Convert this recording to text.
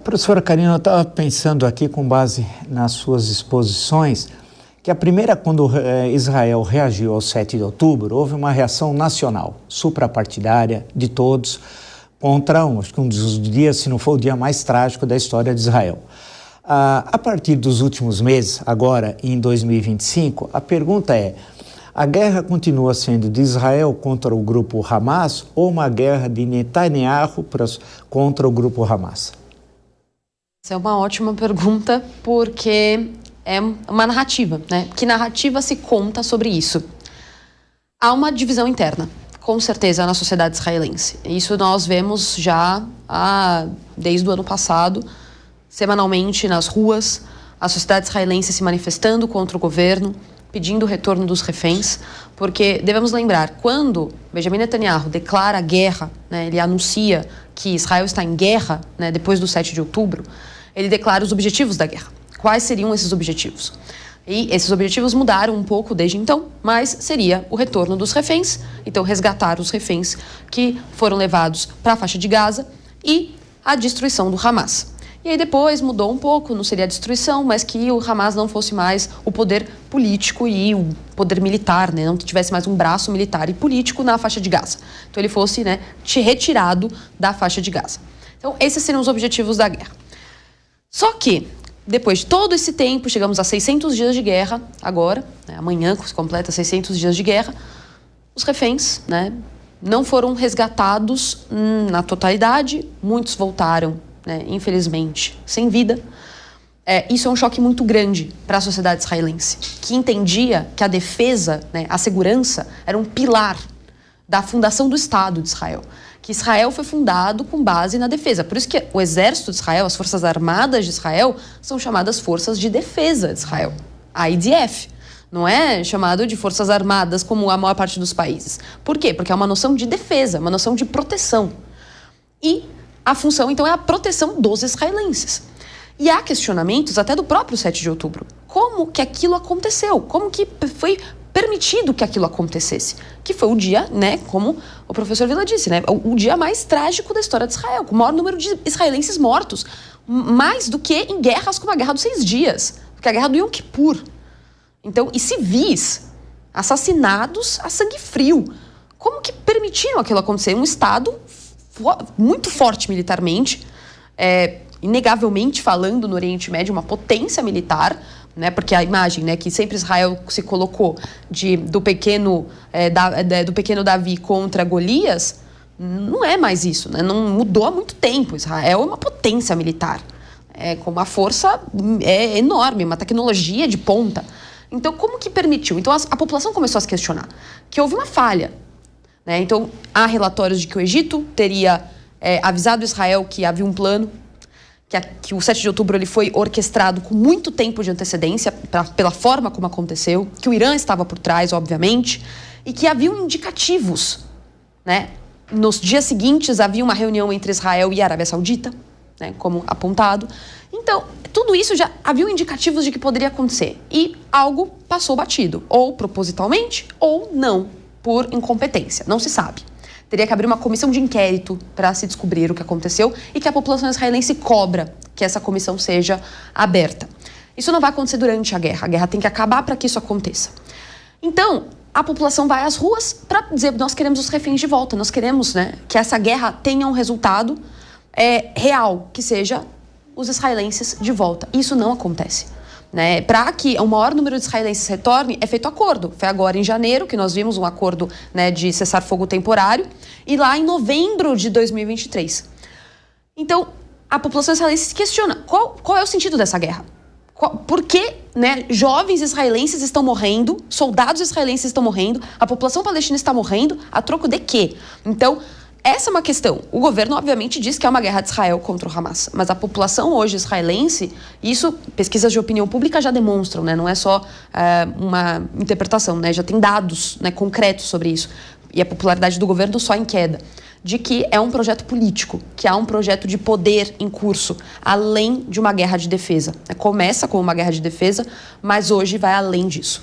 Professora Karina, eu estava pensando aqui, com base nas suas exposições, que a primeira, quando Israel reagiu ao 7 de outubro, houve uma reação nacional, suprapartidária, de todos, contra acho que um dos dias, se não for o dia mais trágico da história de Israel. A partir dos últimos meses, agora em 2025, a pergunta é: a guerra continua sendo de Israel contra o grupo Hamas ou uma guerra de Netanyahu contra o grupo Hamas? Essa é uma ótima pergunta, porque é uma narrativa, né? Que narrativa se conta sobre isso? Há uma divisão interna, com certeza, na sociedade israelense. Isso nós vemos já desde o ano passado, semanalmente nas ruas, a sociedade israelense se manifestando contra o governo, pedindo o retorno dos reféns, porque devemos lembrar, quando Benjamin Netanyahu declara guerra, né, ele anuncia que Israel está em guerra, né, depois do 7 de outubro, ele declara os objetivos da guerra. Quais seriam esses objetivos? E esses objetivos mudaram um pouco desde então, mas seria o retorno dos reféns, então resgatar os reféns que foram levados para a faixa de Gaza e a destruição do Hamas. E aí depois mudou um pouco, não seria a destruição, mas que o Hamas não fosse mais o poder político e o poder militar, né? Não tivesse mais um braço militar e político na faixa de Gaza. Então ele fosse, né, retirado da faixa de Gaza. Então esses seriam os objetivos da guerra. Só que, depois de todo esse tempo, chegamos a 600 dias de guerra, agora, né, amanhã se completa 600 dias de guerra, os reféns, né, não foram resgatados na totalidade, muitos voltaram, né, infelizmente, sem vida. Isso é um choque muito grande para a sociedade israelense, que entendia que a defesa, né, a segurança, era um pilar da fundação do Estado de Israel. Que Israel foi fundado com base na defesa. Por isso que o exército de Israel, as forças armadas de Israel, são chamadas forças de defesa de Israel, a IDF. Não é chamado de forças armadas como a maior parte dos países. Por quê? Porque é uma noção de defesa, uma noção de proteção. E a função, então, é a proteção dos israelenses. E há questionamentos até do próprio 7 de outubro. Como que aquilo aconteceu? Como que foi permitido que aquilo acontecesse? Que foi o dia, né, como o professor Vila disse, né, o dia mais trágico da história de Israel, com o maior número de israelenses mortos, mais do que em guerras como a Guerra dos 6 Dias, que é a Guerra do Yom Kippur. Então, e civis assassinados a sangue frio. Como que permitiram aquilo acontecer? Um Estado muito forte militarmente, inegavelmente falando no Oriente Médio, uma potência militar, né, porque a imagem, né, que sempre Israel se colocou do pequeno Davi contra Golias, não é mais isso, né, não mudou há muito tempo. Israel é uma potência militar, com uma força enorme, uma tecnologia de ponta. Então, como que permitiu? Então, a população começou a se questionar que houve uma falha, né? Então, há relatórios de que o Egito teria avisado Israel que havia um plano, que o 7 de outubro ele foi orquestrado com muito tempo de antecedência, pela forma como aconteceu, que o Irã estava por trás, obviamente, e que haviam indicativos, né? Nos dias seguintes havia uma reunião entre Israel e a Arábia Saudita, né, como apontado. Então, tudo isso já havia indicativos de que poderia acontecer. E algo passou batido, ou propositalmente, ou não, por incompetência, não se sabe. Teria que abrir uma comissão de inquérito para se descobrir o que aconteceu e que a população israelense cobra que essa comissão seja aberta. Isso não vai acontecer durante a guerra tem que acabar para que isso aconteça. Então, a população vai às ruas para dizer: nós queremos os reféns de volta, nós queremos, né, que essa guerra tenha um resultado real, que seja os israelenses de volta. Isso não acontece. Né? Para que o maior número de israelenses retorne, é feito acordo. Foi agora em janeiro que nós vimos um acordo, né, de cessar-fogo temporário, e lá em novembro de 2023. Então, a população israelense se questiona: qual é o sentido dessa guerra? Por que, né, jovens israelenses estão morrendo, soldados israelenses estão morrendo, a população palestina está morrendo, a troco de quê? Então, essa é uma questão. O governo, obviamente, diz que é uma guerra de Israel contra o Hamas, mas a população hoje israelense, isso pesquisas de opinião pública já demonstram, né? Não é só uma interpretação, né? Já tem dados, né, concretos sobre isso. E a popularidade do governo só em queda. De que é um projeto político, que há um projeto de poder em curso, além de uma guerra de defesa. Começa com uma guerra de defesa, mas hoje vai além disso.